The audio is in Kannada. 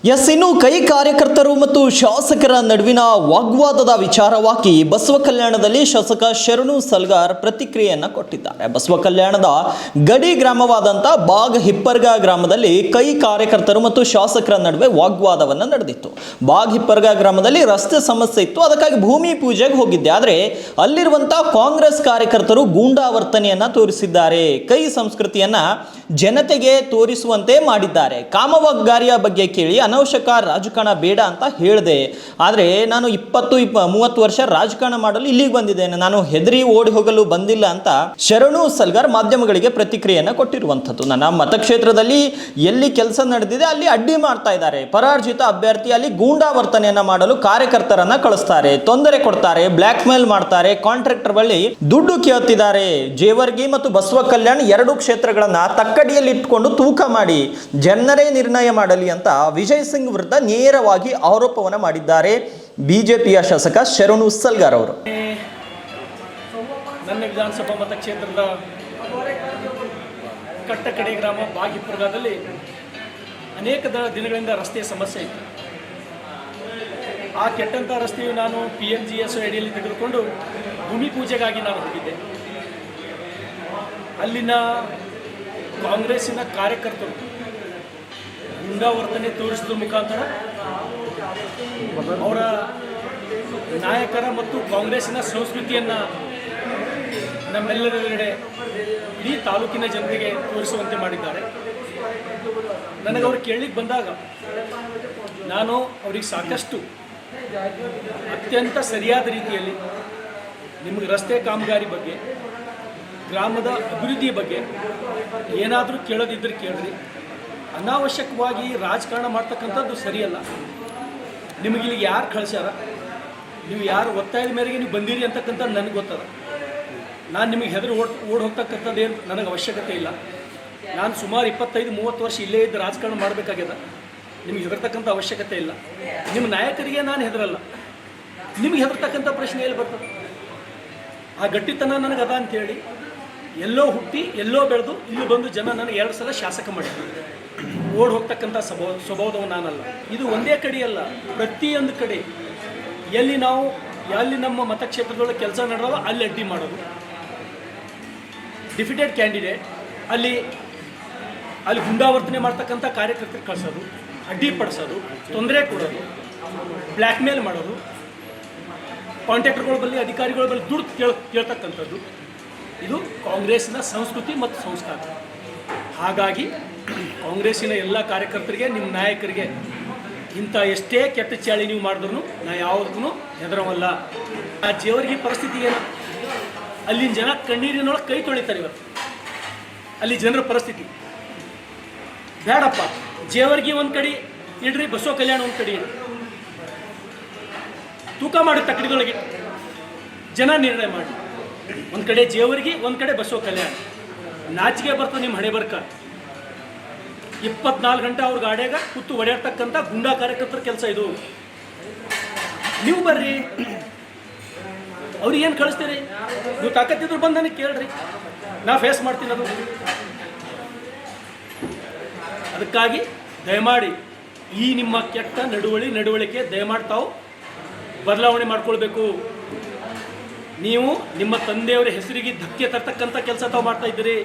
ಇನ್ನು ಕೈ ಕಾರ್ಯಕರ್ತರು ಮತ್ತು ಶಾಸಕರ ನಡುವಿನ ವಾಗ್ವಾದದ ವಿಚಾರವಾಗಿ ಬಸವ ಕಲ್ಯಾಣದಲ್ಲಿ ಶಾಸಕ ಶರಣು ಸಲ್ಗಾರ್ ಪ್ರತಿಕ್ರಿಯೆಯನ್ನು ಕೊಟ್ಟಿದ್ದಾರೆ. ಬಸವ ಕಲ್ಯಾಣದ ಗಡಿ ಗ್ರಾಮವಾದಂಥ ಬಾಗ್ ಹಿಪ್ಪರ್ಗ ಗ್ರಾಮದಲ್ಲಿ ಕೈ ಕಾರ್ಯಕರ್ತರು ಮತ್ತು ಶಾಸಕರ ನಡುವೆ ವಾಗ್ವಾದವನ್ನು ನಡೆದಿತ್ತು. ಬಾಗ್ ಹಿಪ್ಪರ್ಗ ಗ್ರಾಮದಲ್ಲಿ ರಸ್ತೆ ಸಮಸ್ಯೆ ಇತ್ತು, ಅದಕ್ಕಾಗಿ ಭೂಮಿ ಪೂಜೆಗೆ ಹೋಗಿದ್ದೆ. ಆದರೆ ಅಲ್ಲಿರುವಂಥ ಕಾಂಗ್ರೆಸ್ ಕಾರ್ಯಕರ್ತರು ಗೂಂಡಾವರ್ತನೆಯನ್ನು ತೋರಿಸಿದ್ದಾರೆ. ಕೈ ಸಂಸ್ಕೃತಿಯನ್ನು ಜನತೆಗೆ ತೋರಿಸುವಂತೆ ಮಾಡಿದ್ದಾರೆ. ಕಾಮವಾಗ್ಗಾರಿಯ ಬಗ್ಗೆ ಕೇಳಿ ಅನವಶ್ಯಕ ರಾಜಕಾರಣ ಬೇಡ ಅಂತ ಹೇಳಿದೆ. ಆದರೆ ನಾನು 20-30 ವರ್ಷ ರಾಜಕಾರಣ ಮಾಡಲು ಇಲ್ಲಿಗೆ ಬಂದಿದ್ದೇನೆ, ನಾನು ಹೆದರಿ ಓಡಿ ಹೋಗಲು ಬಂದಿಲ್ಲ ಅಂತ ಶರಣು ಸಲ್ಗಾರ್ ಮಾಧ್ಯಮಗಳಿಗೆ ಪ್ರತಿಕ್ರಿಯೆಯನ್ನು ಕೊಟ್ಟಿರುವಂಥದ್ದು. ನನ್ನ ಮತಕ್ಷೇತ್ರದಲ್ಲಿ ಎಲ್ಲಿ ಕೆಲಸ ನಡೆದಿದೆ ಅಲ್ಲಿ ಅಡ್ಡಿ ಮಾಡ್ತಾ ಇದ್ದಾರೆ. ಪರಾಜಿತ ಅಭ್ಯರ್ಥಿ ಅಲ್ಲಿ ಗೂಂಡಾವರ್ತನೆಯನ್ನ ಮಾಡಲು ಕಾರ್ಯಕರ್ತರನ್ನ ಕಳಿಸ್ತಾರೆ, ತೊಂದರೆ ಕೊಡ್ತಾರೆ, ಬ್ಲ್ಯಾಕ್ ಮೇಲ್ ಮಾಡ್ತಾರೆ, ಕಾಂಟ್ರಾಕ್ಟರ್ ಬಳಿ ದುಡ್ಡು ಕೇಳ್ತಿದ್ದಾರೆ. ಜೇವರ್ಗಿ ಮತ್ತು ಬಸವ ಕಲ್ಯಾಣ ಎರಡು ಕ್ಷೇತ್ರಗಳನ್ನ ತಕ್ಕಡಿಯಲ್ಲಿ ಇಟ್ಕೊಂಡು ತೂಕ ಮಾಡಿ ಜನರೇ ನಿರ್ಣಯ ಮಾಡಲಿ ಅಂತ ವಿಜಯ್ ಸಿಂಗ್ ವಿರುದ್ಧ ನೇರವಾಗಿ ಆರೋಪವನ್ನು ಮಾಡಿದ್ದಾರೆ ಬಿಜೆಪಿಯ ಶಾಸಕ ಶರಣು ಸಲ್ಗಾರ್ ಅವರು. ನನ್ನ ವಿಧಾನಸಭಾ ಮತಕ್ಷೇತ್ರದ ಕಟ್ಟಕಡೆ ಗ್ರಾಮ ಬಾಗಿಪುರದಲ್ಲಿ ಅನೇಕ ದಿನಗಳಿಂದ ರಸ್ತೆಯ ಸಮಸ್ಯೆ ಇತ್ತು. ಆ ಕೆಟ್ಟಂಥ ರಸ್ತೆಯು ನಾನು PMGS ಅಡಿಯಲ್ಲಿ ತೆಗೆದುಕೊಂಡು ಭೂಮಿ ಪೂಜೆಗಾಗಿ ನಾನು ಹೋಗಿದ್ದೆ. ಅಲ್ಲಿನ ಕಾಂಗ್ರೆಸ್ಸಿನ ಕಾರ್ಯಕರ್ತರು ಗೂಂಡಾವರ್ತನೆ ತೋರಿಸಿದ ಮುಖಾಂತರ ಅವರ ನಾಯಕರ ಮತ್ತು ಕಾಂಗ್ರೆಸ್ಸಿನ ಸಂಸ್ಕೃತಿಯನ್ನು ನಮ್ಮೆಲ್ಲರೆಡೆ ಇಡೀ ತಾಲೂಕಿನ ಜನರಿಗೆ ತೋರಿಸುವಂತೆ ಮಾಡಿದ್ದಾರೆ. ನನಗವರು ಕೇಳಲಿಕ್ಕೆ ಬಂದಾಗ ನಾನು ಅವರಿಗೆ ಸಾಕಷ್ಟು ಅತ್ಯಂತ ಸರಿಯಾದ ರೀತಿಯಲ್ಲಿ ನಿಮಗೆ ರಸ್ತೆ ಕಾಮಗಾರಿ ಬಗ್ಗೆ, ಗ್ರಾಮದ ಅಭಿವೃದ್ಧಿಯ ಬಗ್ಗೆ ಏನಾದರೂ ಕೇಳೋದಿದ್ದರೆ ಕೇಳ್ರಿ, ಅನಾವಶ್ಯಕವಾಗಿ ರಾಜಕಾರಣ ಮಾಡ್ತಕ್ಕಂಥದ್ದು ಸರಿಯಲ್ಲ. ನಿಮಗಿಲ್ಲಿ ಯಾರು ಕಳಿಸ್ಯಾರ, ನೀವು ಯಾರು ಒತ್ತಾಯದ ಮೇರೆಗೆ ನೀವು ಬಂದಿರಿ ಅಂತಕ್ಕಂಥದ್ದು ನನಗೆ ಗೊತ್ತದ. ನಾನು ನಿಮಗೆ ಹೆದರು ಓಡಿ ಹೋಗ್ತಕ್ಕಂಥದ್ದೇನು ನನಗೆ ಅವಶ್ಯಕತೆ ಇಲ್ಲ. ನಾನು ಸುಮಾರು 25-30 ವರ್ಷ ಇಲ್ಲೇ ಇದ್ದು ರಾಜಕಾರಣ ಮಾಡಬೇಕಾಗ್ಯದ. ನಿಮಗೆ ಹೆದರ್ತಕ್ಕಂಥ ಅವಶ್ಯಕತೆ ಇಲ್ಲ. ನಿಮ್ಮ ನಾಯಕರಿಗೆ ನಾನು ಹೆದರಲ್ಲ, ನಿಮಗೆ ಹೆದರ್ತಕ್ಕಂಥ ಪ್ರಶ್ನೆ ಎಲ್ಲಿ ಬರ್ತದೆ? ಆ ಗಟ್ಟಿತನ ನನಗೆ ಅದ ಅಂಥೇಳಿ ಎಲ್ಲೋ ಹುಟ್ಟಿ ಎಲ್ಲೋ ಬೆಳೆದು ಇಲ್ಲಿ ಬಂದು ಜನ ನನಗೆ 2 ಸಲ ಶಾಸಕ ಮಾಡಿದ್ರು. ಓಡಿ ಹೋಗ್ತಕ್ಕಂಥ ಸ್ವಭಾವದವ ನಾನಲ್ಲ. ಇದು ಒಂದೇ ಕಡೆ ಅಲ್ಲ, ಪ್ರತಿಯೊಂದು ಕಡೆ ಎಲ್ಲಿ ನಮ್ಮ ಮತಕ್ಷೇತ್ರದೊಳಗೆ ಕೆಲಸ ನಡೆದವ ಅಲ್ಲಿ ಅಡ್ಡಿ ಮಾಡೋದು, ಡಿಫಿಟೆಡ್ ಕ್ಯಾಂಡಿಡೇಟ್ ಅಲ್ಲಿ ಗುಂಡಾವರ್ತನೆ ಮಾಡ್ತಕ್ಕಂಥ ಕಾರ್ಯಕರ್ತರು ಕಳಿಸೋದು, ಅಡ್ಡಿಪಡಿಸೋದು, ತೊಂದರೆ ಕೊಡೋದು, ಬ್ಲ್ಯಾಕ್ ಮೇಲ್ ಮಾಡೋದು, ಕಾಂಟ್ರಾಕ್ಟರ್ಗಳ ಬಳಿ ಅಧಿಕಾರಿಗಳ ಬಳಿ ದುಡ್ಡು ಕೇಳ್ತಕ್ಕಂಥದ್ದು, ಇದು ಕಾಂಗ್ರೆಸ್ಸಿನ ಸಂಸ್ಕೃತಿ ಮತ್ತು ಸಂಸ್ಕಾರ. ಹಾಗಾಗಿ ಕಾಂಗ್ರೆಸ್ಸಿನ ಎಲ್ಲ ಕಾರ್ಯಕರ್ತರಿಗೆ, ನಿಮ್ಮ ನಾಯಕರಿಗೆ ಇಂಥ ಎಷ್ಟೇ ಕೆಟ್ಟ ಚಾಳಿ ನೀವು ಮಾಡಿದ್ರು ನಾ ಯಾವುದಕ್ಕೂ ಹೆದರವಲ್ಲ. ಆ ಜೇವರ್ಗಿ ಪರಿಸ್ಥಿತಿ ಏನು, ಅಲ್ಲಿನ ಜನ ಕಣ್ಣೀರಿನೊಳಗೆ ಕೈ ತೊಳಿತಾರೆ. ಇವತ್ತು ಅಲ್ಲಿ ಜನರ ಪರಿಸ್ಥಿತಿ ಬೇಡಪ್ಪ. ಜೇವರ್ಗಿ ಒಂದು ಕಡೆ ಇಡ್ರಿ, ಬಸವ ಕಲ್ಯಾಣ ಒಂದು ಕಡೆ ಇಡ್ರಿ, ತೂಕ ಮಾಡಿ ತಕ್ಕಡಿದೊಳಗೆ ಜನ ನಿರ್ಣಯ ಮಾಡಿ. ಒಂದು ಕಡೆ ಜೇವರ್ಗಿ, ಒಂದು ಕಡೆ ಬಸವ ಕಲ್ಯಾಣ. ನಾಚಿಕೆ ಬರ್ತದೆ ನಿಮ್ಮ ಹಣೆ ಬರ್ಕ. 24 ಗಂಟೆ ಅವ್ರ ಗಾಡಿಯಾಗ ಕೂತು ಹೊಡೆಯತಕ್ಕಂಥ ಗುಂಡಾ ಕಾರ್ಯಕರ್ತರ ಕೆಲಸ ಇದು. ನೀವು ಬರ್ರಿ, ಅವ್ರಿಗೆ ಏನು ಕಳಿಸ್ತೀರಿ? ನೀವು ತಾಕತ್ತಿದ್ರು ಬಂದು ನನಗೆ ಕೇಳ್ರಿ, ನಾ ಫೇಸ್ ಮಾಡ್ತೀನಿ. ಅದಕ್ಕಾಗಿ ದಯಮಾಡಿ ಈ ನಿಮ್ಮ ಕೆಟ್ಟ ನಡವಳಿಕೆ ದಯಮಾಡಿ ತಾವು ಬದಲಾವಣೆ ಮಾಡ್ಕೊಳ್ಬೇಕು. ನೀವು ನಿಮ್ಮ ತಂದೆಯವರ ಹೆಸರಿಗೆ ಧಕ್ಕೆ ತರ್ತಕ್ಕಂಥ ಕೆಲಸ ತಾವು ಮಾಡ್ತಾ ಇದ್ದೀರಿ.